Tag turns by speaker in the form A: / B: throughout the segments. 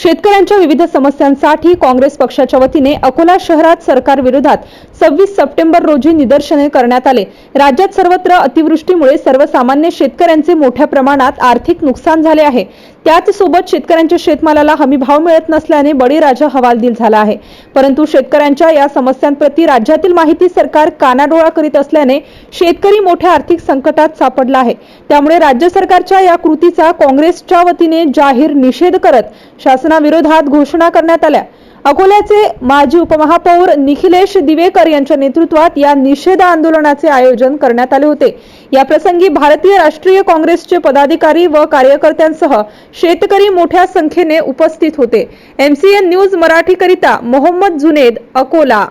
A: शेतकऱ्यांच्या विविध समस्यांसाठी काँग्रेस पक्षाच्या वतीने अकोला शहरात सरकार विरोधात 26 सप्टेंबर रोजी निदर्शने करण्यात आले। राज्यात सर्वत्र अतिवृष्टीमुळे सर्वसामान्य शेतकऱ्यांचे मोठ्या प्रमाणात आर्थिक नुकसान झाले आहे। त्याच सोबत शेतकऱ्यांच्या शेतमालाला हमी भाव मिळत नसल्याने बळीराजा हवालदिल झाला आहे। परंतु शेतकऱ्यांच्या या समस्यांप्रती राज्यातील माहिती सरकार कानाडोळा करीत असल्याने शेतकरी मोठ्या आर्थिक संकटात सापडला आहे। त्यामुळे राज्य सरकारच्या या कृतीचा काँग्रेसच्या वतीने जाहीर निषेध करत शासनाविरोधात घोषणा करण्यात आल्या। अकोल्याचे माजी उपमहापौर निखिलेश दिवेकर यांच्या नेतृत्वात या निषेध आंदोलनाचे आयोजन करण्यात आले होते। या प्रसंगी भारतीय राष्ट्रीय काँग्रेसचे पदाधिकारी व कार्यकर्त्यांसह शेतकरी मोठ्या संख्येने उपस्थित होते। MCN न्यूज मराठी करिता मोहम्मद जुनेद, अकोला।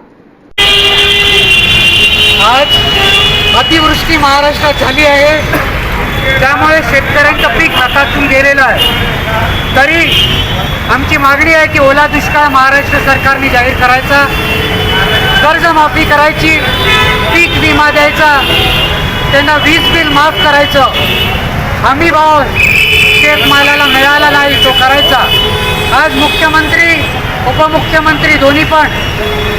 B: आज अतिवृष्टी महाराष्ट्रात झाली आहे, त्यामुळे शेतकऱ्यांचं पीक हातातून गेलेलं आहे। तरी आमची मागणी आहे की ओला दुष्काळ महाराष्ट्र सरकारने जाहीर करायचा, कर्जमाफी करायची, पीक विमा द्यायचा, त्यांना वीज बिल माफ करायचं, हमी भाव शेतमालाला मिळाला नाही तो करायचा। आज मुख्यमंत्री उपमुख्यमंत्री दोन्ही पण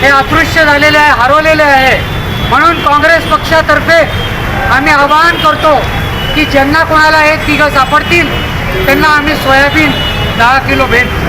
B: हे अदृश्य झालेले आहे, हरवलेले आहे। म्हणून काँग्रेस पक्षातर्फे आम्ही आवाहन करतो की ज्यांना कोणाला हे तिघं सापडतील त्यांना आम्ही सोयाबीन 10 किलो भेट